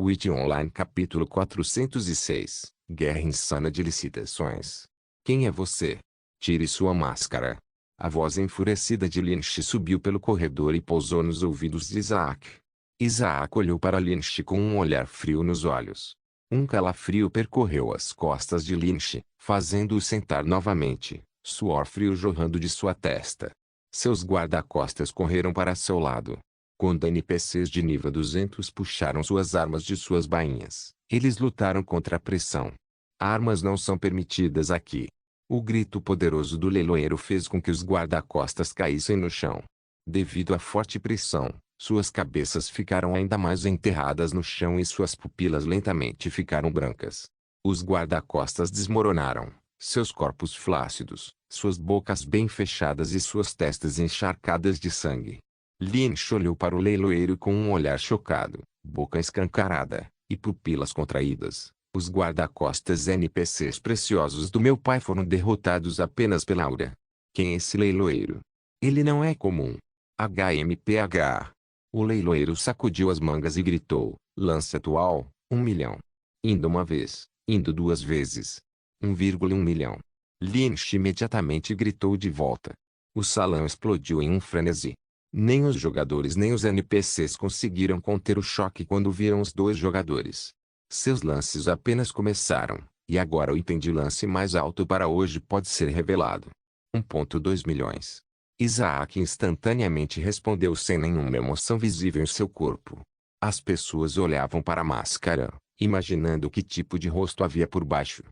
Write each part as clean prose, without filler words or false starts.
Witch Online capítulo 406 Guerra insana de licitações. Quem é você? Tire sua máscara. A voz enfurecida de Lynch subiu pelo corredor e pousou nos ouvidos de Isaac. Isaac olhou para Lynch com um olhar frio nos olhos. Um calafrio percorreu as costas de Lynch, fazendo-o sentar novamente, suor frio jorrando de sua testa. Seus guarda-costas correram para seu lado. Quando NPCs de nível 200 puxaram suas armas de suas bainhas, eles lutaram contra a pressão. Armas não são permitidas aqui. O grito poderoso do leiloeiro fez com que os guarda-costas caíssem no chão. Devido à forte pressão, suas cabeças ficaram ainda mais enterradas no chão e suas pupilas lentamente ficaram brancas. Os guarda-costas desmoronaram, seus corpos flácidos, suas bocas bem fechadas e suas testas encharcadas de sangue. Lynch olhou para o leiloeiro com um olhar chocado, boca escancarada, e pupilas contraídas. Os guarda-costas NPCs preciosos do meu pai foram derrotados apenas pela aura. Quem é esse leiloeiro? Ele não é comum. HMPH. O leiloeiro sacudiu as mangas e gritou, lance atual, 1 milhão. Indo uma vez, indo duas vezes. 1,1 milhão. Lynch imediatamente gritou de volta. O salão explodiu em um frenesi. Nem os jogadores nem os NPCs conseguiram conter o choque quando viram os dois jogadores. Seus lances apenas começaram, e agora o item de lance mais alto para hoje pode ser revelado. 1,2 milhões. Isaac instantaneamente respondeu sem nenhuma emoção visível em seu corpo. As pessoas olhavam para a máscara, imaginando que tipo de rosto havia por baixo.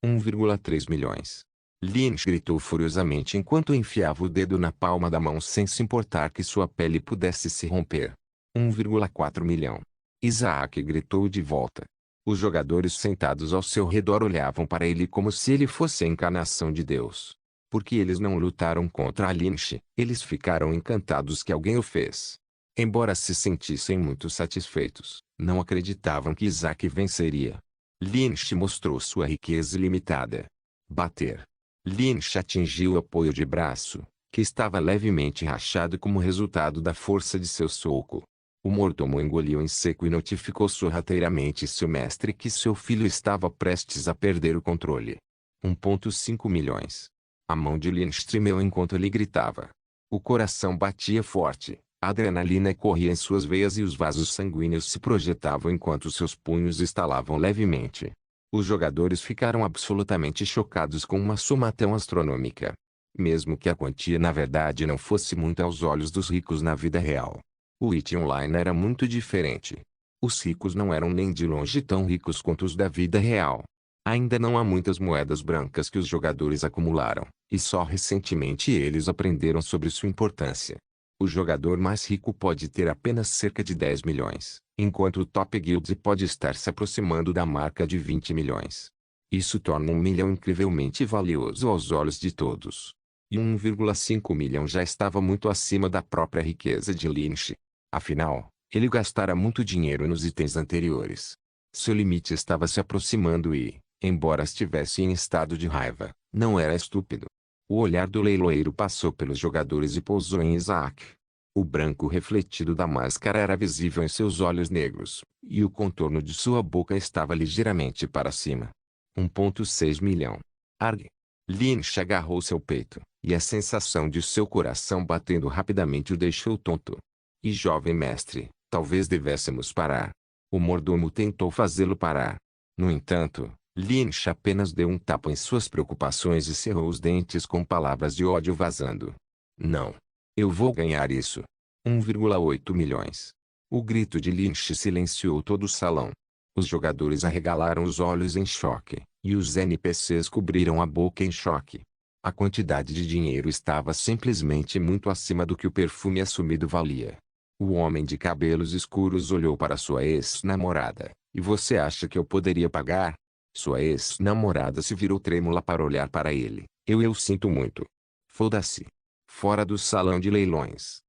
1,3 milhões. Lynch gritou furiosamente enquanto enfiava o dedo na palma da mão sem se importar que sua pele pudesse se romper. 1,4 milhão. Isaac gritou de volta. Os jogadores sentados ao seu redor olhavam para ele como se ele fosse a encarnação de Deus. Porque eles não lutaram contra a Lynch, eles ficaram encantados que alguém o fez. Embora se sentissem muito satisfeitos, não acreditavam que Isaac venceria. Lynch mostrou sua riqueza ilimitada. Bater. Lynch atingiu o apoio de braço, que estava levemente rachado como resultado da força de seu soco. O mordomo engoliu em seco e notificou sorrateiramente seu mestre que seu filho estava prestes a perder o controle. 1,5 milhões. A mão de Lynch tremeu enquanto ele gritava. O coração batia forte, a adrenalina corria em suas veias e os vasos sanguíneos se projetavam enquanto seus punhos estalavam levemente. Os jogadores ficaram absolutamente chocados com uma soma tão astronômica. Mesmo que a quantia na verdade não fosse muito aos olhos dos ricos na vida real. O Witch Online era muito diferente. Os ricos não eram nem de longe tão ricos quanto os da vida real. Ainda não há muitas moedas brancas que os jogadores acumularam, e só recentemente eles aprenderam sobre sua importância. O jogador mais rico pode ter apenas cerca de 10 milhões, enquanto o Top Guild pode estar se aproximando da marca de 20 milhões. Isso torna 1 milhão incrivelmente valioso aos olhos de todos. E 1,5 milhão já estava muito acima da própria riqueza de Lynch. Afinal, ele gastara muito dinheiro nos itens anteriores. Seu limite estava se aproximando e, embora estivesse em estado de raiva, não era estúpido. O olhar do leiloeiro passou pelos jogadores e pousou em Isaac. O branco refletido da máscara era visível em seus olhos negros, e o contorno de sua boca estava ligeiramente para cima. 1,6 milhão. Arg. Lynch agarrou seu peito, e a sensação de seu coração batendo rapidamente o deixou tonto. E jovem mestre, talvez devêssemos parar. O mordomo tentou fazê-lo parar. No entanto, Lynch apenas deu um tapa em suas preocupações e cerrou os dentes com palavras de ódio vazando. Não. Eu vou ganhar isso. 1,8 milhões. O grito de Lynch silenciou todo o salão. Os jogadores arregalaram os olhos em choque, e os NPCs cobriram a boca em choque. A quantidade de dinheiro estava simplesmente muito acima do que o perfume assumido valia. O homem de cabelos escuros olhou para sua ex-namorada. E você acha que eu poderia pagar? Sua ex-namorada se virou trêmula para olhar para ele. Eu sinto muito. Foda-se. Fora do salão de leilões.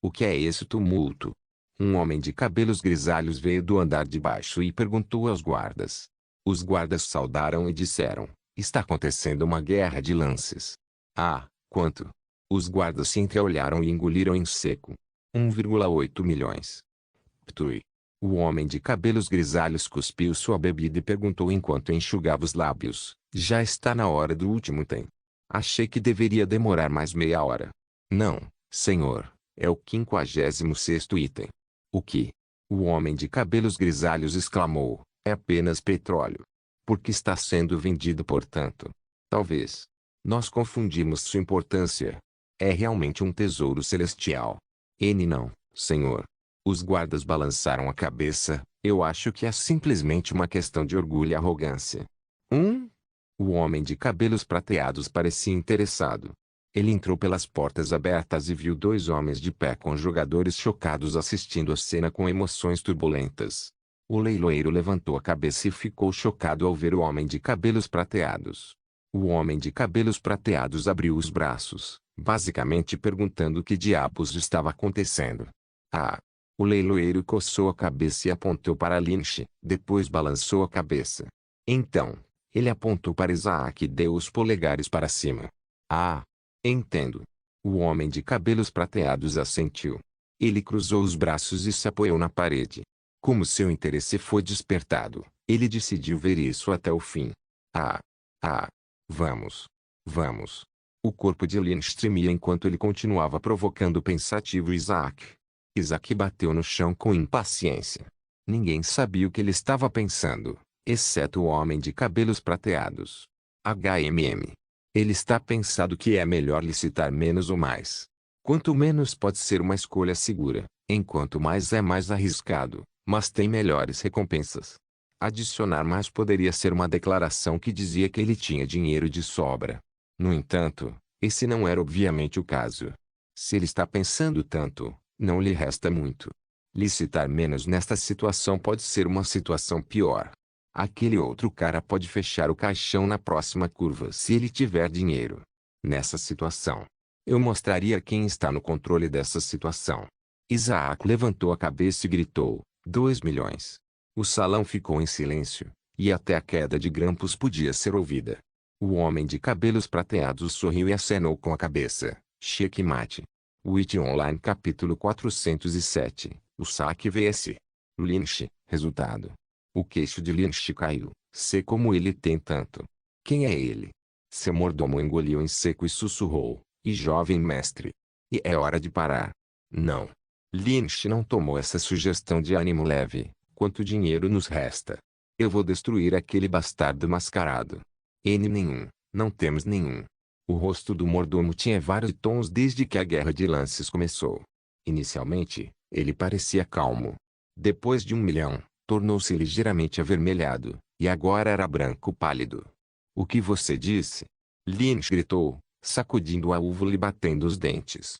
O que é esse tumulto? Um homem de cabelos grisalhos veio do andar de baixo e perguntou aos guardas. Os guardas saudaram e disseram, está acontecendo uma guerra de lances. Ah, quanto? Os guardas se entreolharam e engoliram em seco. 1,8 milhões. Ptui. O homem de cabelos grisalhos cuspiu sua bebida e perguntou enquanto enxugava os lábios: já está na hora do último item. Achei que deveria demorar mais meia hora. Não, senhor, é o 56º item. O que? O homem de cabelos grisalhos exclamou: é apenas petróleo. Por que está sendo vendido portanto? Talvez. Nós confundimos sua importância. É realmente um tesouro celestial. Não, senhor. Os guardas balançaram a cabeça. Eu acho que é simplesmente uma questão de orgulho e arrogância. O homem de cabelos prateados parecia interessado. Ele entrou pelas portas abertas e viu dois homens de pé com jogadores chocados assistindo a cena com emoções turbulentas. O leiloeiro levantou a cabeça e ficou chocado ao ver o homem de cabelos prateados. O homem de cabelos prateados abriu os braços, basicamente perguntando o que diabos estava acontecendo. Ah! O leiloeiro coçou a cabeça e apontou para Lynch, depois balançou a cabeça. Então, ele apontou para Isaac e deu os polegares para cima. Ah! Entendo. O homem de cabelos prateados assentiu. Ele cruzou os braços e se apoiou na parede. Como seu interesse foi despertado, ele decidiu ver isso até o fim. Ah! Ah! Vamos! Vamos! O corpo de Lynch tremia enquanto ele continuava provocando o pensativo Isaac. Isaac bateu no chão com impaciência. Ninguém sabia o que ele estava pensando, exceto o homem de cabelos prateados. Ele está pensando que é melhor licitar menos ou mais. Quanto menos pode ser uma escolha segura, enquanto mais é mais arriscado, mas tem melhores recompensas. Adicionar mais poderia ser uma declaração que dizia que ele tinha dinheiro de sobra. No entanto, esse não era obviamente o caso. Se ele está pensando tanto, não lhe resta muito. Licitar menos nesta situação pode ser uma situação pior. Aquele outro cara pode fechar o caixão na próxima curva se ele tiver dinheiro. Nessa situação, eu mostraria quem está no controle dessa situação. Isaac levantou a cabeça e gritou: 2 milhões. O salão ficou em silêncio, e até a queda de grampos podia ser ouvida. O homem de cabelos prateados sorriu e acenou com a cabeça. Checkmate. Witch Online capítulo 407. O saque vs. Lynch. Resultado. O queixo de Lynch caiu. Sei como ele tem tanto. Quem é ele? Seu mordomo engoliu em seco e sussurrou. E jovem mestre. E é hora de parar. Não. Lynch não tomou essa sugestão de ânimo leve. Quanto dinheiro nos resta? Eu vou destruir aquele bastardo mascarado. Nenhum. Não temos nenhum. O rosto do mordomo tinha vários tons desde que a guerra de lances começou. Inicialmente, ele parecia calmo. Depois de 1 milhão, tornou-se ligeiramente avermelhado, e agora era branco pálido. O que você disse? Lynch gritou, sacudindo a uva e batendo os dentes.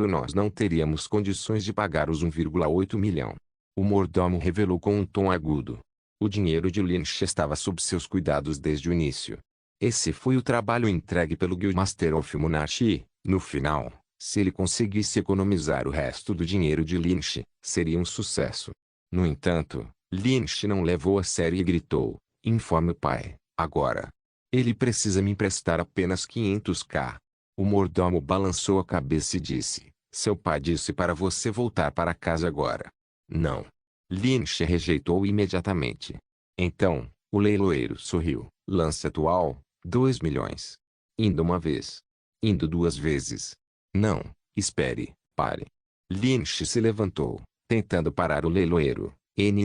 Nós não teríamos condições de pagar os 1,8 milhão. O mordomo revelou com um tom agudo. O dinheiro de Lynch estava sob seus cuidados desde o início. Esse foi o trabalho entregue pelo Guildmaster of Monarchy. No final, se ele conseguisse economizar o resto do dinheiro de Lynch, seria um sucesso. No entanto, Lynch não levou a sério e gritou: informe o pai, agora. Ele precisa me emprestar apenas 500k. O mordomo balançou a cabeça e disse: seu pai disse para você voltar para casa agora. Não. Lynch rejeitou imediatamente. Então, o leiloeiro sorriu. Lance atual, 2 milhões. Indo uma vez. Indo 2 vezes. Não, espere, pare. Lynch se levantou, tentando parar o leiloeiro.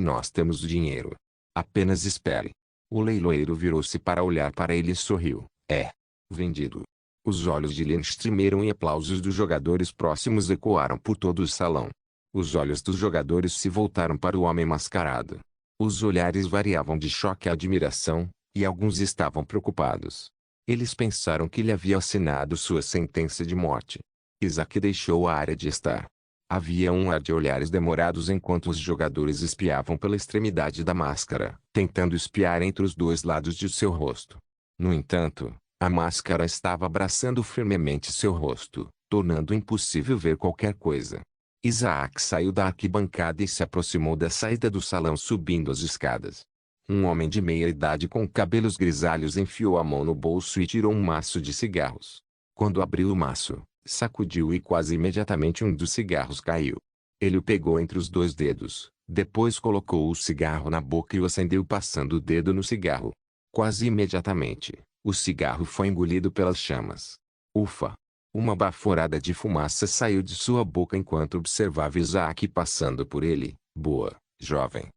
Nós temos o dinheiro. Apenas espere. O leiloeiro virou-se para olhar para ele e sorriu. É. Vendido. Os olhos de Lynch tremeram e aplausos dos jogadores próximos ecoaram por todo o salão. Os olhos dos jogadores se voltaram para o homem mascarado. Os olhares variavam de choque a admiração, e alguns estavam preocupados. Eles pensaram que ele havia assinado sua sentença de morte. Isaac deixou a área de estar. Havia um ar de olhares demorados enquanto os jogadores espiavam pela extremidade da máscara, tentando espiar entre os dois lados de seu rosto. No entanto, a máscara estava abraçando firmemente seu rosto, tornando impossível ver qualquer coisa. Isaac saiu da arquibancada e se aproximou da saída do salão subindo as escadas. Um homem de meia idade com cabelos grisalhos enfiou a mão no bolso e tirou um maço de cigarros. Quando abriu o maço, sacudiu e quase imediatamente um dos cigarros caiu. Ele o pegou entre os dois dedos, depois colocou o cigarro na boca e o acendeu passando o dedo no cigarro. Quase imediatamente, o cigarro foi engolido pelas chamas. Ufa! Uma baforada de fumaça saiu de sua boca enquanto observava Isaac passando por ele. Boa, jovem.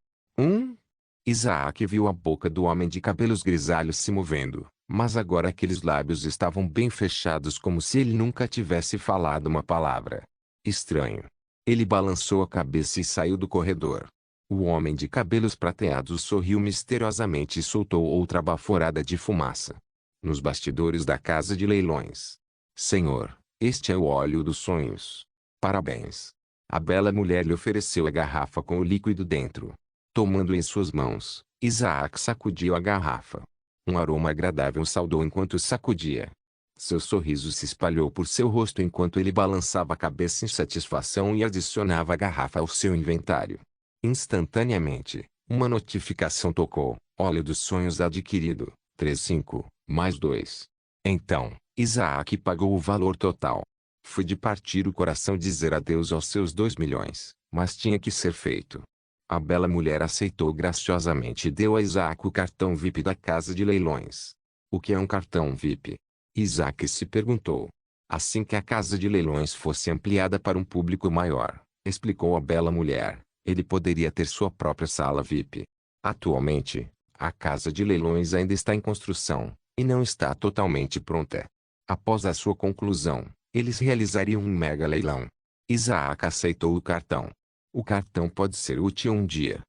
Isaac viu a boca do homem de cabelos grisalhos se movendo, mas agora aqueles lábios estavam bem fechados como se ele nunca tivesse falado uma palavra. Estranho. Ele balançou a cabeça e saiu do corredor. O homem de cabelos prateados sorriu misteriosamente e soltou outra baforada de fumaça. Nos bastidores da casa de leilões. Senhor, este é o óleo dos sonhos. Parabéns. A bela mulher lhe ofereceu a garrafa com o líquido dentro. Tomando em suas mãos, Isaac sacudiu a garrafa. Um aroma agradável saudou enquanto sacudia. Seu sorriso se espalhou por seu rosto enquanto ele balançava a cabeça em satisfação e adicionava a garrafa ao seu inventário. Instantaneamente, uma notificação tocou. Óleo dos sonhos adquirido, 35, mais 2. Então, Isaac pagou o valor total. Foi de partir o coração dizer adeus aos seus 2 milhões, mas tinha que ser feito. A bela mulher aceitou graciosamente e deu a Isaac o cartão VIP da casa de leilões. O que é um cartão VIP? Isaac se perguntou. Assim que a casa de leilões fosse ampliada para um público maior, explicou a bela mulher, ele poderia ter sua própria sala VIP. Atualmente, a casa de leilões ainda está em construção, e não está totalmente pronta. Após a sua conclusão, eles realizariam um mega leilão. Isaac aceitou o cartão. O cartão pode ser útil um dia.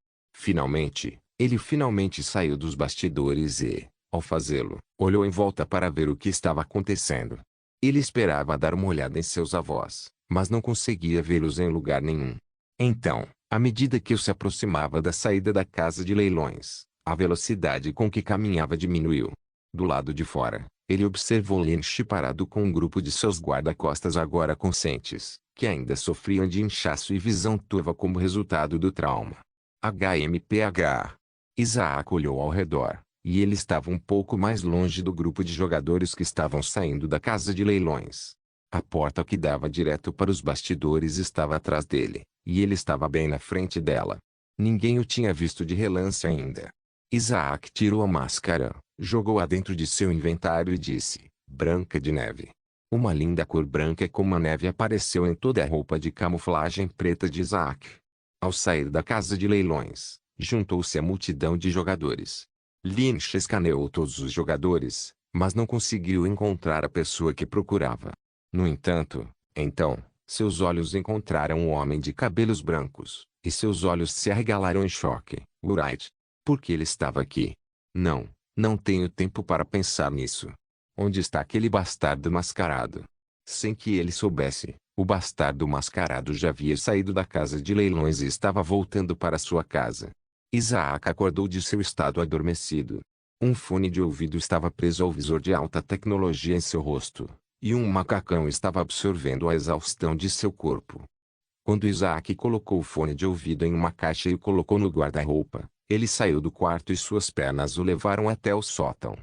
Ele finalmente saiu dos bastidores e, ao fazê-lo, olhou em volta para ver o que estava acontecendo. Ele esperava dar uma olhada em seus avós, mas não conseguia vê-los em lugar nenhum. Então, à medida que se aproximava da saída da casa de leilões, a velocidade com que caminhava diminuiu. Do lado de fora, ele observou Lynch parado com um grupo de seus guarda-costas agora conscientes, que ainda sofriam de inchaço e visão turva como resultado do trauma. HMPH. Isaac olhou ao redor, e ele estava um pouco mais longe do grupo de jogadores que estavam saindo da casa de leilões. A porta que dava direto para os bastidores estava atrás dele, e ele estava bem na frente dela. Ninguém o tinha visto de relance ainda. Isaac tirou a máscara, jogou-a dentro de seu inventário e disse, Branca de Neve. Uma linda cor branca como a neve apareceu em toda a roupa de camuflagem preta de Isaac. Ao sair da casa de leilões, juntou-se à multidão de jogadores. Lynch escaneou todos os jogadores, mas não conseguiu encontrar a pessoa que procurava. No entanto, então, seus olhos encontraram um homem de cabelos brancos, e seus olhos se arregalaram em choque. Wright. Por que ele estava aqui? Não tenho tempo para pensar nisso. Onde está aquele bastardo mascarado? Sem que ele soubesse, o bastardo mascarado já havia saído da casa de leilões e estava voltando para sua casa. Isaac acordou de seu estado adormecido. Um fone de ouvido estava preso ao visor de alta tecnologia em seu rosto, e um macacão estava absorvendo a exaustão de seu corpo. Quando Isaac colocou o fone de ouvido em uma caixa e o colocou no guarda-roupa, ele saiu do quarto e suas pernas o levaram até o sótão.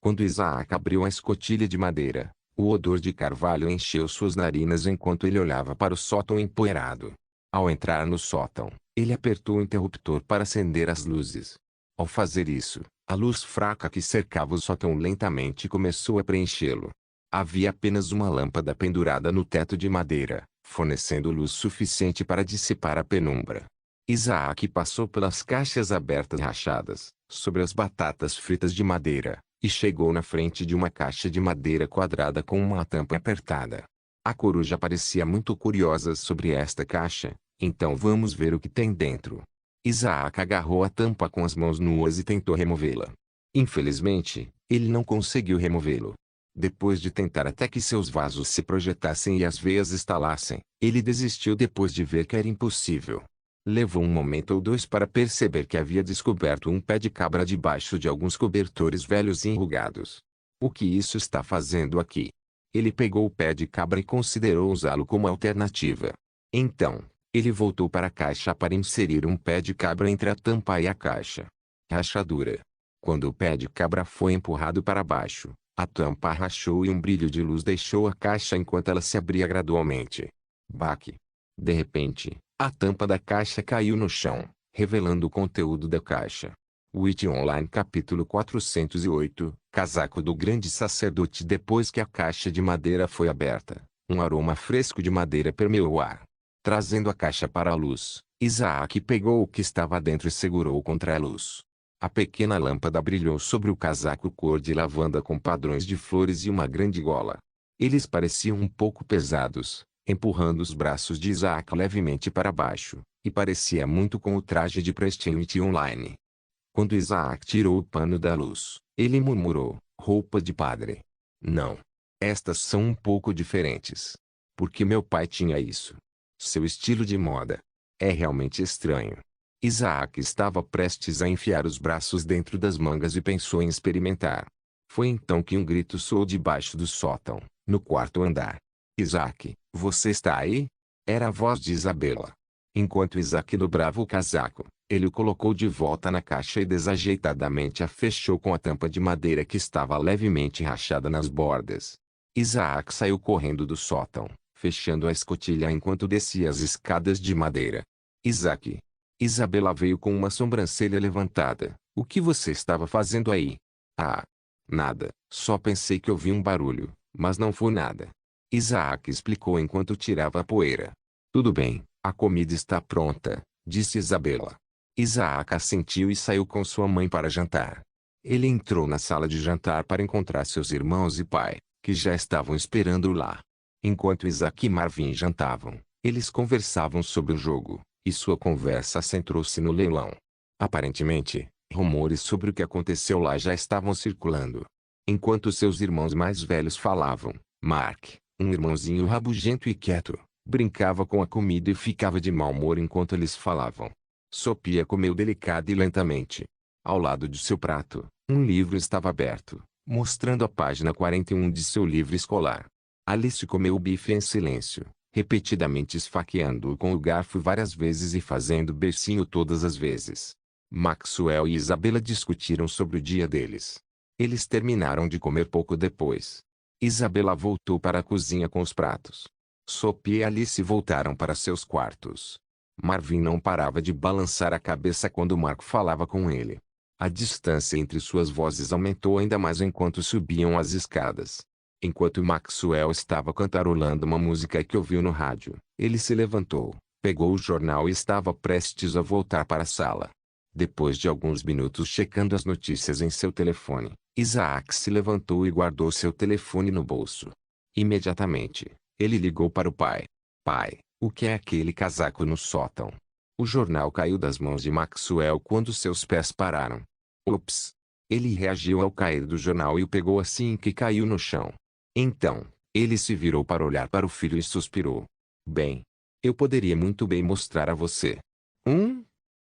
Quando Isaac abriu a escotilha de madeira, o odor de carvalho encheu suas narinas enquanto ele olhava para o sótão empoeirado. Ao entrar no sótão, ele apertou o interruptor para acender as luzes. Ao fazer isso, a luz fraca que cercava o sótão lentamente começou a preenchê-lo. Havia apenas uma lâmpada pendurada no teto de madeira, fornecendo luz suficiente para dissipar a penumbra. Isaac passou pelas caixas abertas e rachadas, sobre as batatas fritas de madeira, e chegou na frente de uma caixa de madeira quadrada com uma tampa apertada. A coruja parecia muito curiosa sobre esta caixa, então vamos ver o que tem dentro. Isaac agarrou a tampa com as mãos nuas e tentou removê-la. Infelizmente, ele não conseguiu removê-lo. Depois de tentar até que seus vasos se projetassem e as veias estalassem, ele desistiu depois de ver que era impossível. Levou um momento ou dois para perceber que havia descoberto um pé de cabra debaixo de alguns cobertores velhos e enrugados. O que isso está fazendo aqui? Ele pegou o pé de cabra e considerou usá-lo como alternativa. Então, ele voltou para a caixa para inserir um pé de cabra entre a tampa e a caixa. Rachadura. Quando o pé de cabra foi empurrado para baixo, a tampa rachou e um brilho de luz deixou a caixa enquanto ela se abria gradualmente. Baque. De repente, A tampa da caixa caiu no chão, revelando o conteúdo da caixa. Witch Online capítulo 408, Casaco do Grande Sacerdote. Depois que a caixa de madeira foi aberta, um aroma fresco de madeira permeou o ar. Trazendo a caixa para a luz, Isaac pegou o que estava dentro e segurou contra a luz. A pequena lâmpada brilhou sobre o casaco cor de lavanda com padrões de flores e uma grande gola. Eles pareciam um pouco pesados, empurrando os braços de Isaac levemente para baixo, e parecia muito com o traje de Prestige Online. Quando Isaac tirou o pano da luz, ele murmurou, roupa de padre. Não. Estas são um pouco diferentes. Porque meu pai tinha isso. Seu estilo de moda. É realmente estranho. Isaac estava prestes a enfiar os braços dentro das mangas e pensou em experimentar. Foi então que um grito soou debaixo do sótão, no quarto andar. Isaac, você está aí? Era a voz de Isabela. Enquanto Isaac dobrava o casaco, ele o colocou de volta na caixa e desajeitadamente a fechou com a tampa de madeira que estava levemente rachada nas bordas. Isaac saiu correndo do sótão, fechando a escotilha enquanto descia as escadas de madeira. Isaac. Isabela veio com uma sobrancelha levantada. O que você estava fazendo aí? Ah. Nada. Só pensei que ouvi um barulho, mas não foi nada. Isaac explicou enquanto tirava a poeira. Tudo bem, a comida está pronta, disse Isabela. Isaac assentiu e saiu com sua mãe para jantar. Ele entrou na sala de jantar para encontrar seus irmãos e pai, que já estavam esperando lá. Enquanto Isaac e Marvin jantavam, eles conversavam sobre o jogo, e sua conversa centrou-se no leilão. Aparentemente, rumores sobre o que aconteceu lá já estavam circulando. Enquanto seus irmãos mais velhos falavam, Mark, um irmãozinho rabugento e quieto, brincava com a comida e ficava de mau humor enquanto eles falavam. Sophia comeu delicada e lentamente. Ao lado de seu prato, um livro estava aberto, mostrando a página 41 de seu livro escolar. Alice comeu o bife em silêncio, repetidamente esfaqueando-o com o garfo várias vezes e fazendo beicinho todas as vezes. Maxwell e Isabela discutiram sobre o dia deles. Eles terminaram de comer pouco depois. Isabela voltou para a cozinha com os pratos. Sophie e Alice voltaram para seus quartos. Marvin não parava de balançar a cabeça quando Mark falava com ele. A distância entre suas vozes aumentou ainda mais enquanto subiam as escadas. Enquanto Maxwell estava cantarolando uma música que ouviu no rádio, ele se levantou, pegou o jornal e estava prestes a voltar para a sala. Depois de alguns minutos checando as notícias em seu telefone, Isaac se levantou e guardou seu telefone no bolso. Imediatamente, ele ligou para o pai. Pai, o que é aquele casaco no sótão? O jornal caiu das mãos de Maxwell quando seus pés pararam. Ops! Ele reagiu ao cair do jornal e o pegou assim que caiu no chão. Então, ele se virou para olhar para o filho e suspirou. Bem, eu poderia muito bem mostrar a você.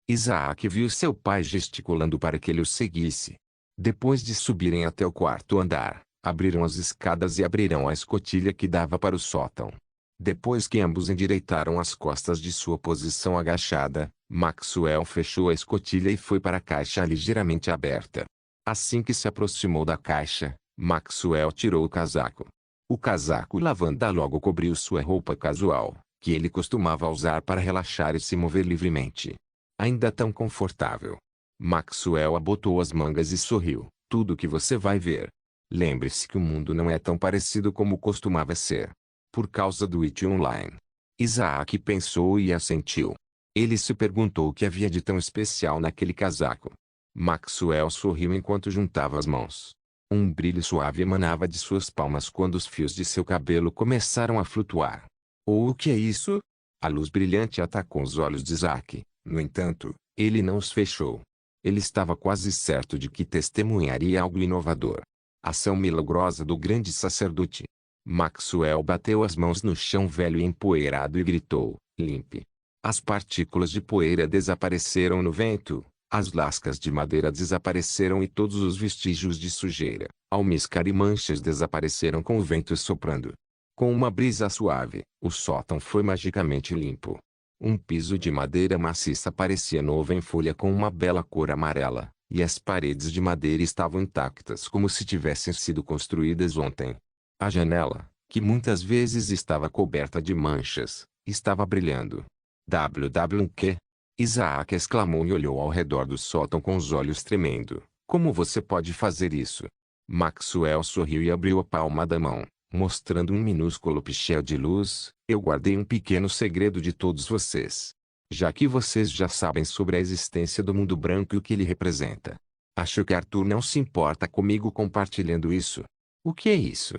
Isaac viu seu pai gesticulando para que ele o seguisse. Depois de subirem até o quarto andar, abriram as escadas e abriram a escotilha que dava para o sótão. Depois que ambos endireitaram as costas de sua posição agachada, Maxwell fechou a escotilha e foi para a caixa ligeiramente aberta. Assim que se aproximou da caixa, Maxwell tirou o casaco. O casaco lavanda logo cobriu sua roupa casual, que ele costumava usar para relaxar e se mover livremente. Ainda tão confortável. Maxwell abotoou as mangas e sorriu. Tudo o que você vai ver. Lembre-se que o mundo não é tão parecido como costumava ser. Por causa do Witch Online. Isaac pensou e assentiu. Ele se perguntou o que havia de tão especial naquele casaco. Maxwell sorriu enquanto juntava as mãos. Um brilho suave emanava de suas palmas quando os fios de seu cabelo começaram a flutuar. O que é isso? A luz brilhante atacou os olhos de Isaac. No entanto, ele não os fechou. Ele estava quase certo de que testemunharia algo inovador. Ação milagrosa do grande sacerdote. Maxwell bateu as mãos no chão velho e empoeirado e gritou, limpe. As partículas de poeira desapareceram no vento, as lascas de madeira desapareceram e todos os vestígios de sujeira, almíscar e manchas desapareceram com o vento soprando. Com uma brisa suave, o sótão foi magicamente limpo. Um piso de madeira maciça parecia novo em folha com uma bela cor amarela, e as paredes de madeira estavam intactas como se tivessem sido construídas ontem. A janela, que muitas vezes estava coberta de manchas, estava brilhando. quê? Isaac exclamou e olhou ao redor do sótão com os olhos tremendo. Como você pode fazer isso? Maxwell sorriu e abriu a palma da mão, mostrando um minúsculo pichel de luz. Eu guardei um pequeno segredo de todos vocês. Já que vocês já sabem sobre a existência do mundo branco e o que ele representa. Acho que Arthur não se importa comigo compartilhando isso. O que é isso?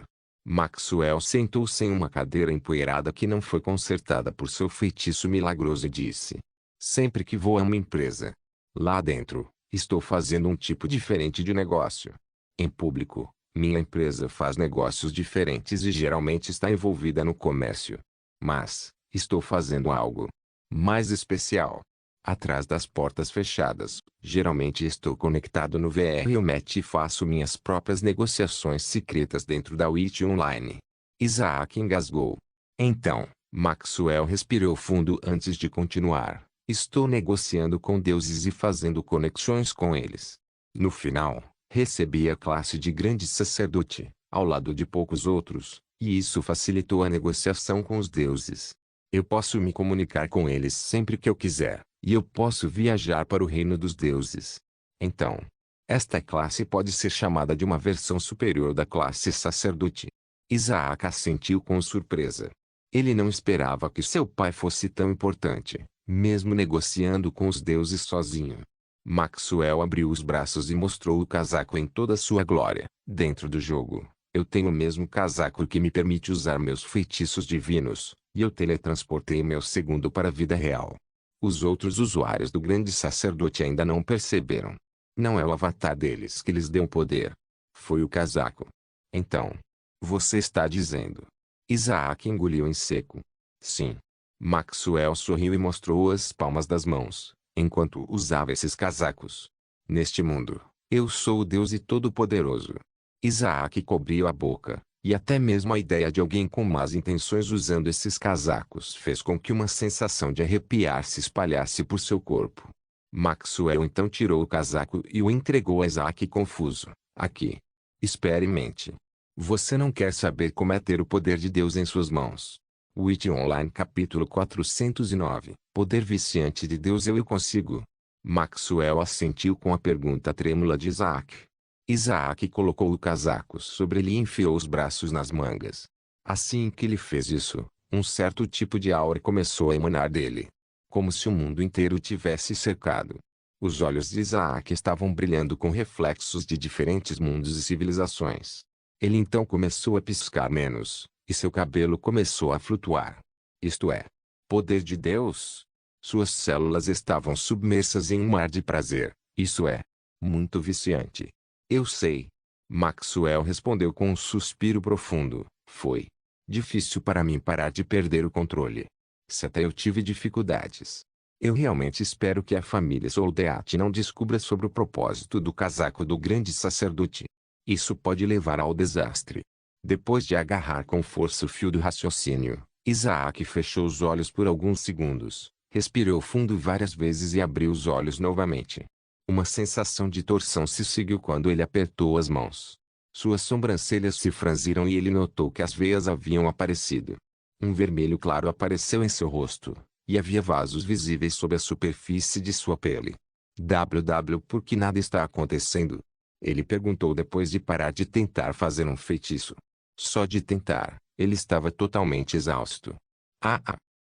Maxwell sentou-se em uma cadeira empoeirada que não foi consertada por seu feitiço milagroso e disse: sempre que vou a uma empresa, lá dentro, estou fazendo um tipo diferente de negócio. Em público, minha empresa faz negócios diferentes e geralmente está envolvida no comércio. Mas, estou fazendo algo mais especial. Atrás das portas fechadas, geralmente estou conectado no VRMet e faço minhas próprias negociações secretas dentro da Witch Online. Isaac engasgou. Então, Maxwell respirou fundo antes de continuar. Estou negociando com deuses e fazendo conexões com eles. No final, recebi a classe de grande sacerdote, ao lado de poucos outros, e isso facilitou a negociação com os deuses. Eu posso me comunicar com eles sempre que eu quiser, e eu posso viajar para o reino dos deuses. Então, esta classe pode ser chamada de uma versão superior da classe sacerdote. Isaac assentiu com surpresa. Ele não esperava que seu pai fosse tão importante, mesmo negociando com os deuses sozinho. Maxwell abriu os braços e mostrou o casaco em toda sua glória. Dentro do jogo, eu tenho o mesmo casaco que me permite usar meus feitiços divinos, e eu teletransportei meu segundo para a vida real. Os outros usuários do grande sacerdote ainda não perceberam. Não é o avatar deles que lhes deu poder. Foi o casaco. Então, você está dizendo? Isaac engoliu em seco. Sim. Maxwell sorriu e mostrou as palmas das mãos, enquanto usava esses casacos. Neste mundo, eu sou o Deus e Todo-Poderoso. Isaac cobriu a boca, e até mesmo a ideia de alguém com más intenções usando esses casacos fez com que uma sensação de arrepiar se espalhasse por seu corpo. Maxwell então tirou o casaco e o entregou a Isaac confuso. Aqui. Experimente. Você não quer saber como é ter o poder de Deus em suas mãos. Witch Online capítulo 409. Poder viciante de Deus eu consigo. Maxwell assentiu com a pergunta trêmula de Isaac. Isaac colocou o casaco sobre ele e enfiou os braços nas mangas. Assim que ele fez isso, um certo tipo de aura começou a emanar dele. Como se o mundo inteiro tivesse cercado. Os olhos de Isaac estavam brilhando com reflexos de diferentes mundos e civilizações. Ele então começou a piscar menos, e seu cabelo começou a flutuar. Isto é, poder de Deus? Suas células estavam submersas em um mar de prazer, isso é, muito viciante. Eu sei. Maxwell respondeu com um suspiro profundo. Foi difícil para mim parar de perder o controle. Se até eu tive dificuldades. Eu realmente espero que a família Soldeat não descubra sobre o propósito do casaco do grande sacerdote. Isso pode levar ao desastre. Depois de agarrar com força o fio do raciocínio, Isaac fechou os olhos por alguns segundos, respirou fundo várias vezes e abriu os olhos novamente. Uma sensação de torção se seguiu quando ele apertou as mãos. Suas sobrancelhas se franziram e ele notou que as veias haviam aparecido. Um vermelho claro apareceu em seu rosto, e havia vasos visíveis sob a superfície de sua pele. Por que nada está acontecendo? Ele perguntou depois de parar de tentar fazer um feitiço. Só de tentar, ele estava totalmente exausto.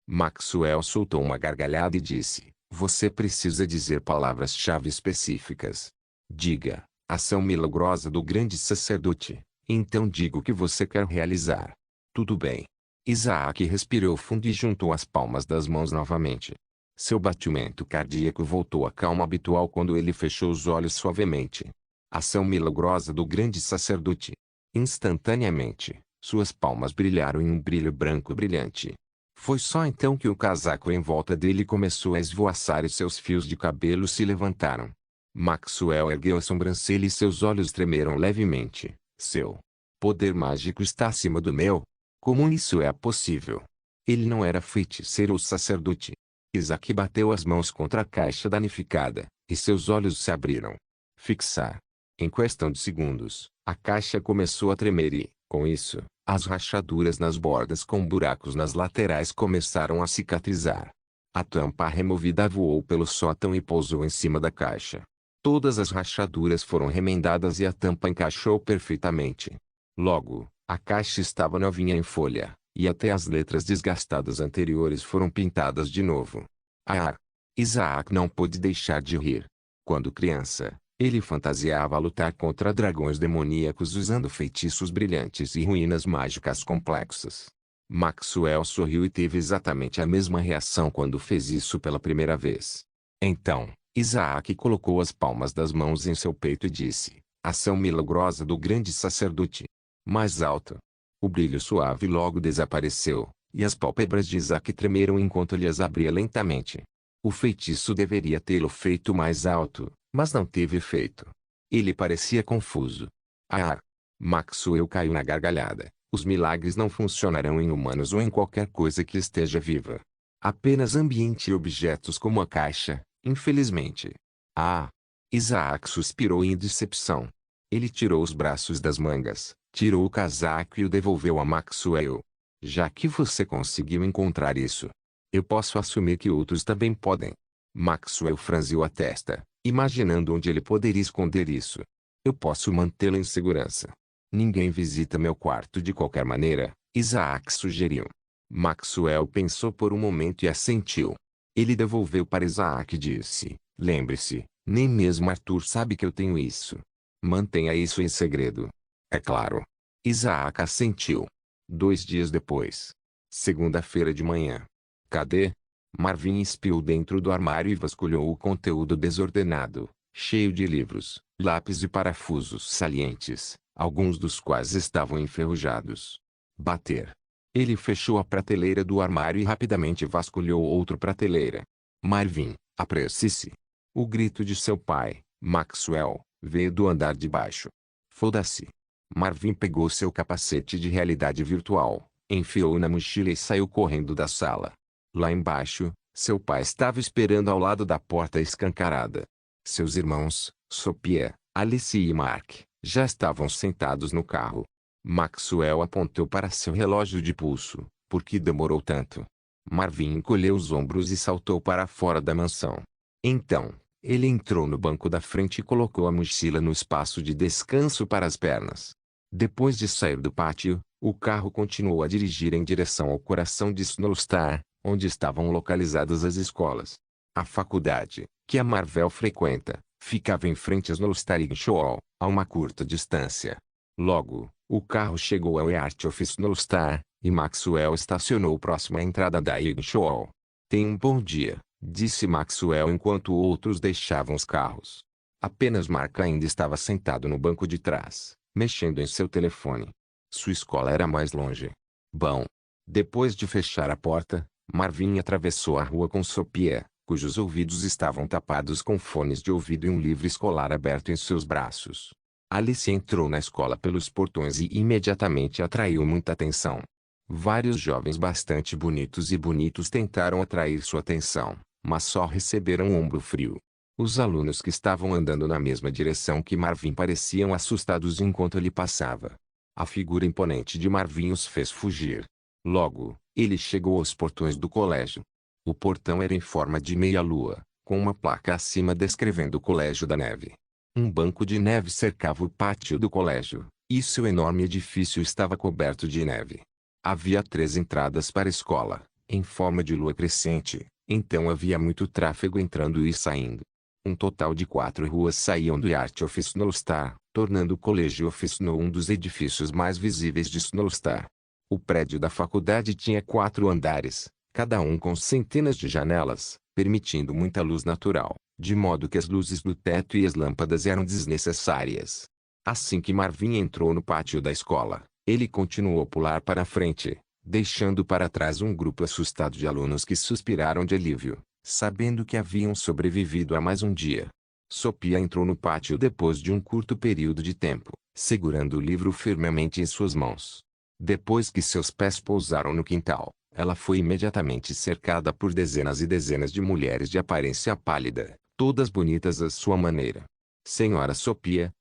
Maxwell soltou uma gargalhada e disse, você precisa dizer palavras-chave específicas. Diga, ação milagrosa do grande sacerdote. Então diga o que você quer realizar. Tudo bem. Isaac respirou fundo e juntou as palmas das mãos novamente. Seu batimento cardíaco voltou à calma habitual quando ele fechou os olhos suavemente. Ação milagrosa do grande sacerdote. Instantaneamente, suas palmas brilharam em um brilho branco brilhante. Foi só então que o casaco em volta dele começou a esvoaçar e seus fios de cabelo se levantaram. Maxwell ergueu a sobrancelha e seus olhos tremeram levemente. Seu poder mágico está acima do meu? Como isso é possível? Ele não era feiticeiro ou sacerdote. Isaac bateu as mãos contra a caixa danificada, e seus olhos se abriram. Fixar. Em questão de segundos, a caixa começou a tremer e, com isso, as rachaduras nas bordas com buracos nas laterais começaram a cicatrizar. A tampa removida voou pelo sótão e pousou em cima da caixa. Todas as rachaduras foram remendadas e a tampa encaixou perfeitamente. Logo, a caixa estava novinha em folha, e até as letras desgastadas anteriores foram pintadas de novo. Ah! Isaac não pôde deixar de rir. Quando criança, ele fantasiava lutar contra dragões demoníacos usando feitiços brilhantes e ruínas mágicas complexas. Maxwell sorriu e teve exatamente a mesma reação quando fez isso pela primeira vez. Então, Isaac colocou as palmas das mãos em seu peito e disse: "Ação milagrosa do grande sacerdote." Mais alto. O brilho suave logo desapareceu, e as pálpebras de Isaac tremeram enquanto ele as abria lentamente. O feitiço deveria tê-lo feito mais alto, mas não teve efeito. Ele parecia confuso. Ah! Maxwell caiu na gargalhada. Os milagres não funcionarão em humanos ou em qualquer coisa que esteja viva. Apenas ambiente e objetos como a caixa, infelizmente. Ah! Isaac suspirou em decepção. Ele tirou os braços das mangas, tirou o casaco e o devolveu a Maxwell. Já que você conseguiu encontrar isso, eu posso assumir que outros também podem. Maxwell franziu a testa, imaginando onde ele poderia esconder isso. Eu posso mantê-lo em segurança. Ninguém visita meu quarto de qualquer maneira, Isaac sugeriu. Maxwell pensou por um momento e assentiu. Ele devolveu para Isaac e disse: "Lembre-se, nem mesmo Arthur sabe que eu tenho isso. Mantenha isso em segredo." "É claro." Isaac assentiu. 2 dias depois. Segunda-feira de manhã. "Cadê?" Marvin espiou dentro do armário e vasculhou o conteúdo desordenado, cheio de livros, lápis e parafusos salientes, alguns dos quais estavam enferrujados. Bater. Ele fechou a prateleira do armário e rapidamente vasculhou outra prateleira. "Marvin, apresse-se." O grito de seu pai, Maxwell, veio do andar de baixo. "Foda-se." Marvin pegou seu capacete de realidade virtual, enfiou na mochila e saiu correndo da sala. Lá embaixo, seu pai estava esperando ao lado da porta escancarada. Seus irmãos, Sophia, Alice e Mark, já estavam sentados no carro. Maxwell apontou para seu relógio de pulso. Por que demorou tanto? Marvin encolheu os ombros e saltou para fora da mansão. Então, ele entrou no banco da frente e colocou a mochila no espaço de descanso para as pernas. Depois de sair do pátio, o carro continuou a dirigir em direção ao coração de Snowstar, onde estavam localizadas as escolas. A faculdade, que a Marvel frequenta, ficava em frente a Snowstar Ignshall, a uma curta distância. Logo, o carro chegou ao Yard of Snowstar, e Maxwell estacionou próximo à entrada da Ignshall. "Tenha um bom dia", disse Maxwell enquanto outros deixavam os carros. Apenas Mark ainda estava sentado no banco de trás, mexendo em seu telefone. Sua escola era mais longe. Bom. Depois de fechar a porta, Marvin atravessou a rua com Sophia, cujos ouvidos estavam tapados com fones de ouvido e um livro escolar aberto em seus braços. Alice entrou na escola pelos portões e imediatamente atraiu muita atenção. Vários jovens bastante bonitos tentaram atrair sua atenção, mas só receberam um ombro frio. Os alunos que estavam andando na mesma direção que Marvin pareciam assustados enquanto ele passava. A figura imponente de Marvin os fez fugir. Logo, ele chegou aos portões do colégio. O portão era em forma de meia-lua, com uma placa acima descrevendo o Colégio da Neve. Um banco de neve cercava o pátio do colégio, e seu enorme edifício estava coberto de neve. Havia 3 entradas para a escola, em forma de lua crescente, então havia muito tráfego entrando e saindo. Um total de 4 ruas saíam do Yard of Snowstar, tornando o Colégio of Snow um dos edifícios mais visíveis de Snowstar. O prédio da faculdade tinha 4 andares, cada um com centenas de janelas, permitindo muita luz natural, de modo que as luzes do teto e as lâmpadas eram desnecessárias. Assim que Marvin entrou no pátio da escola, ele continuou a pular para a frente, deixando para trás um grupo assustado de alunos que suspiraram de alívio, sabendo que haviam sobrevivido a mais um dia. Sophia entrou no pátio depois de um curto período de tempo, segurando o livro firmemente em suas mãos. Depois que seus pés pousaram no quintal, ela foi imediatamente cercada por dezenas e dezenas de mulheres de aparência pálida, todas bonitas à sua maneira. "Senhora Sophia,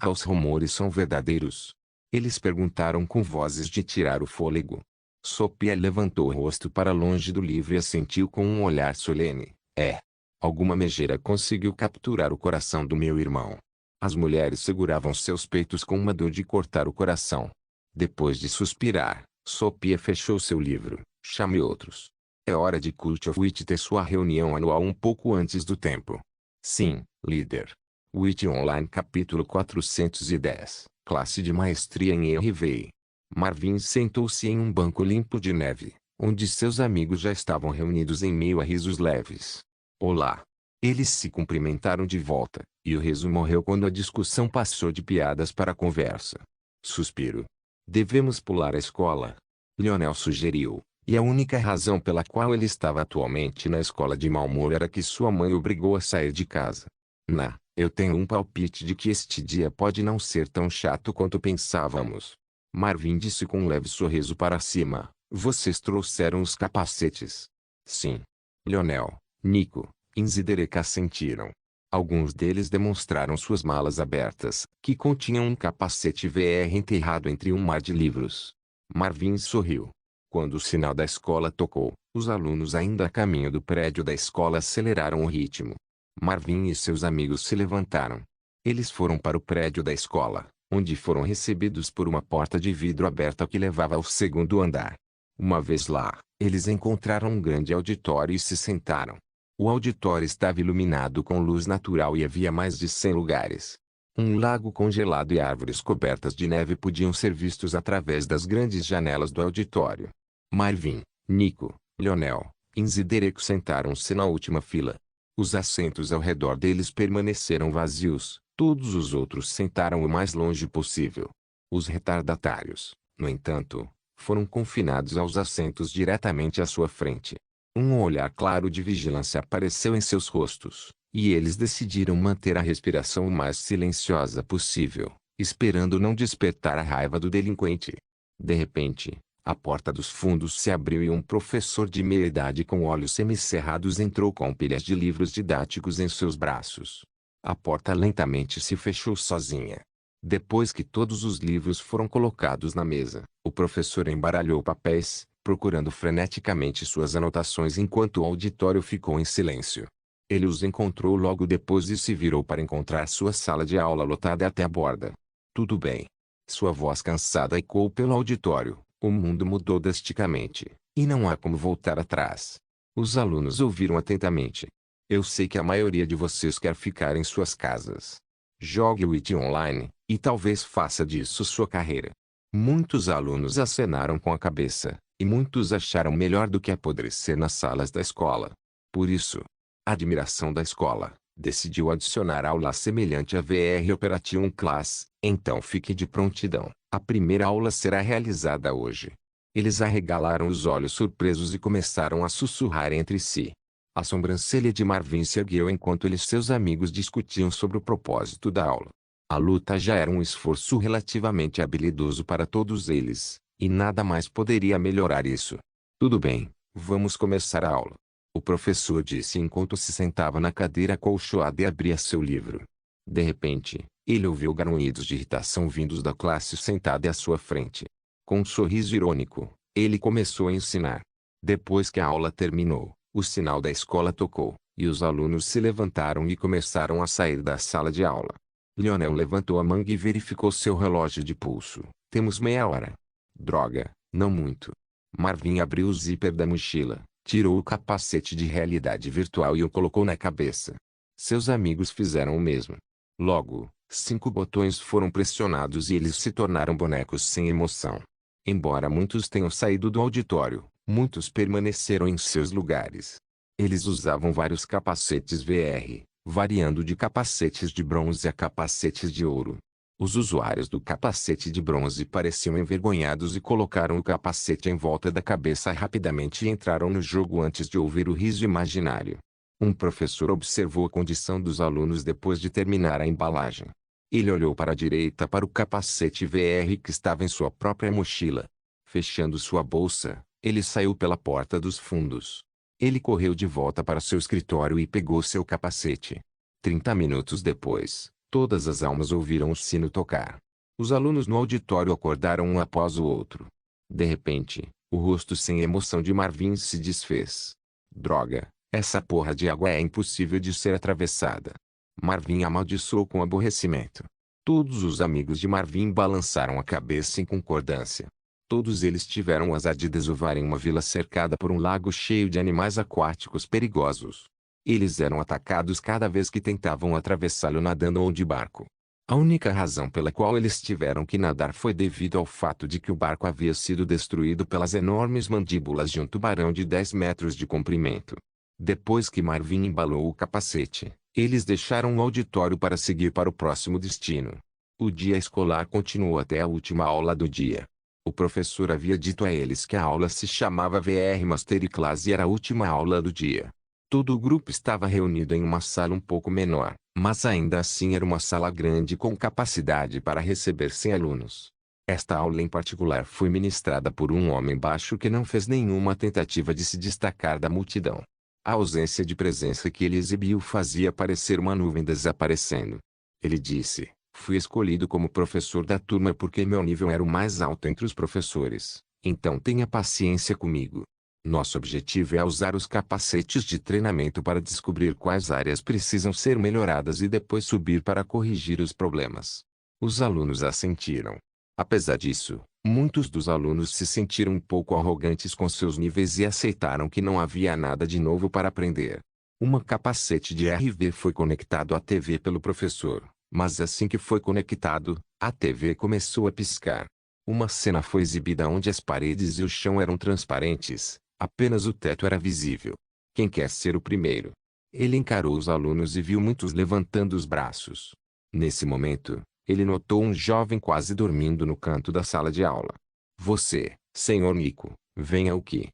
os rumores são verdadeiros?" Eles perguntaram com vozes de tirar o fôlego. Sophia levantou o rosto para longe do livro e assentiu com um olhar solene. Alguma megeira conseguiu capturar o coração do meu irmão. As mulheres seguravam seus peitos com uma dor de cortar o coração. Depois de suspirar, Sophia fechou seu livro. Chame outros. É hora de Cult of Wit ter sua reunião anual um pouco antes do tempo. Sim, líder. Wit Online capítulo 410. Classe de maestria em ERV. Marvin sentou-se em um banco limpo de neve, onde seus amigos já estavam reunidos em meio a risos leves. Olá. Eles se cumprimentaram de volta, e o riso morreu quando a discussão passou de piadas para conversa. Suspiro. Devemos pular a escola. Lionel sugeriu, e a única razão pela qual ele estava atualmente na escola de mau humor era que sua mãe o obrigou a sair de casa. Eu tenho um palpite de que este dia pode não ser tão chato quanto pensávamos. Marvin disse com um leve sorriso para cima. Vocês trouxeram os capacetes? Sim. Lionel, Nico, Inz e Derek assentiram. Alguns deles demonstraram suas malas abertas, que continham um capacete VR enterrado entre um mar de livros. Marvin sorriu. Quando o sinal da escola tocou, os alunos ainda a caminho do prédio da escola aceleraram o ritmo. Marvin e seus amigos se levantaram. Eles foram para o prédio da escola, onde foram recebidos por uma porta de vidro aberta que levava ao segundo andar. Uma vez lá, eles encontraram um grande auditório e se sentaram. O auditório estava iluminado com luz natural e havia mais de 100 lugares. Um lago congelado e árvores cobertas de neve podiam ser vistos através das grandes janelas do auditório. Marvin, Nico, Lionel, Inz e Derek sentaram-se na última fila. Os assentos ao redor deles permaneceram vazios, todos os outros sentaram o mais longe possível. Os retardatários, no entanto, foram confinados aos assentos diretamente à sua frente. Um olhar claro de vigilância apareceu em seus rostos, e eles decidiram manter a respiração o mais silenciosa possível, esperando não despertar a raiva do delinquente. De repente, a porta dos fundos se abriu e um professor de meia-idade com olhos semicerrados entrou com pilhas de livros didáticos em seus braços. A porta lentamente se fechou sozinha. Depois que todos os livros foram colocados na mesa, o professor embaralhou papéis, procurando freneticamente suas anotações enquanto o auditório ficou em silêncio. Ele os encontrou logo depois e se virou para encontrar sua sala de aula lotada até a borda. Tudo bem. Sua voz cansada ecoou pelo auditório. O mundo mudou drasticamente, e não há como voltar atrás. Os alunos ouviram atentamente. Eu sei que a maioria de vocês quer ficar em suas casas. Jogue Wit Online, e talvez faça disso sua carreira. Muitos alunos acenaram com a cabeça, e muitos acharam melhor do que apodrecer nas salas da escola. Por isso, a admiração da escola decidiu adicionar aula semelhante à VR Operation Class. Então fique de prontidão, a primeira aula será realizada hoje. Eles arregalaram os olhos surpresos e começaram a sussurrar entre si. A sobrancelha de Marvin se ergueu enquanto ele e seus amigos discutiam sobre o propósito da aula. A luta já era um esforço relativamente habilidoso para todos eles, e nada mais poderia melhorar isso. Tudo bem, vamos começar a aula. O professor disse enquanto se sentava na cadeira acolchoada e abria seu livro. De repente, ele ouviu grunhidos de irritação vindos da classe sentada à sua frente. Com um sorriso irônico, ele começou a ensinar. Depois que a aula terminou, o sinal da escola tocou, e os alunos se levantaram e começaram a sair da sala de aula. Lionel levantou a manga e verificou seu relógio de pulso. Temos meia hora. Droga, não muito. Marvin abriu o zíper da mochila, tirou o capacete de realidade virtual e o colocou na cabeça. Seus amigos fizeram o mesmo. Logo, 5 botões foram pressionados e eles se tornaram bonecos sem emoção. Embora muitos tenham saído do auditório, muitos permaneceram em seus lugares. Eles usavam vários capacetes VR, variando de capacetes de bronze a capacetes de ouro. Os usuários do capacete de bronze pareciam envergonhados e colocaram o capacete em volta da cabeça rapidamente e entraram no jogo antes de ouvir o riso imaginário. Um professor observou a condição dos alunos depois de terminar a embalagem. Ele olhou para a direita para o capacete VR que estava em sua própria mochila. Fechando sua bolsa, ele saiu pela porta dos fundos. Ele correu de volta para seu escritório e pegou seu capacete. 30 minutos depois, todas as almas ouviram o sino tocar. Os alunos no auditório acordaram um após o outro. De repente, O rosto sem emoção de Marvin se desfez. Droga, essa porra de água é impossível de ser atravessada. Marvin amaldiçoou com aborrecimento. Todos os amigos de Marvin balançaram a cabeça em concordância. Todos eles tiveram o azar de desovar em uma vila cercada por um lago cheio de animais aquáticos perigosos. Eles eram atacados cada vez que tentavam atravessá-lo nadando ou de barco. A única razão pela qual eles tiveram que nadar foi devido ao fato de que o barco havia sido destruído pelas enormes mandíbulas de um tubarão de 10 metros de comprimento. Depois que Marvin embalou o capacete, eles deixaram o auditório para seguir para o próximo destino. O dia escolar continuou até a última aula do dia. O professor havia dito a eles que a aula se chamava VR Masterclass e era a última aula do dia. Todo o grupo estava reunido em uma sala um pouco menor, mas ainda assim era uma sala grande com capacidade para receber 100 alunos. Esta aula em particular foi ministrada por um homem baixo que não fez nenhuma tentativa de se destacar da multidão. A ausência de presença que ele exibiu fazia parecer uma nuvem desaparecendo. Ele disse: "Fui escolhido como professor da turma porque meu nível era o mais alto entre os professores, então tenha paciência comigo. Nosso objetivo é usar os capacetes de treinamento para descobrir quais áreas precisam ser melhoradas e depois subir para corrigir os problemas." Os alunos assentiram. Apesar disso, muitos dos alunos se sentiram um pouco arrogantes com seus níveis e aceitaram que não havia nada de novo para aprender. Uma capacete de RV foi conectado à TV pelo professor, mas assim que foi conectado, a TV começou a piscar. Uma cena foi exibida onde as paredes e o chão eram transparentes. Apenas o teto era visível. Quem quer ser o primeiro? Ele encarou os alunos e viu muitos levantando os braços. Nesse momento, ele notou um jovem quase dormindo no canto da sala de aula. "Você, senhor Nico, venha aqui."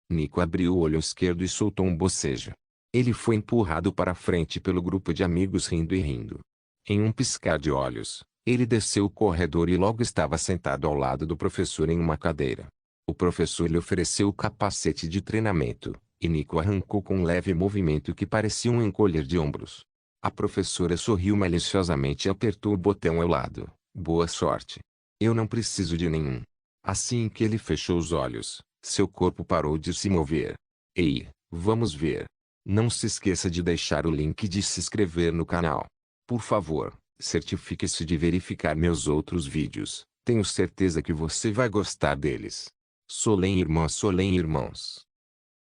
Nico abriu o olho esquerdo e soltou um bocejo. Ele foi empurrado para a frente pelo grupo de amigos rindo e rindo. Em um piscar de olhos, ele desceu o corredor e logo estava sentado ao lado do professor em uma cadeira. O professor lhe ofereceu o capacete de treinamento, e Nico arrancou com um leve movimento que parecia um encolher de ombros. A professora sorriu maliciosamente e apertou o botão ao lado. "Boa sorte. Eu não preciso de nenhum." Assim que ele fechou os olhos, seu corpo parou de se mover. "Ei, vamos ver. Não se esqueça de deixar o link de se inscrever no canal. Por favor, certifique-se de verificar meus outros vídeos. Tenho certeza que você vai gostar deles. Solem irmãos.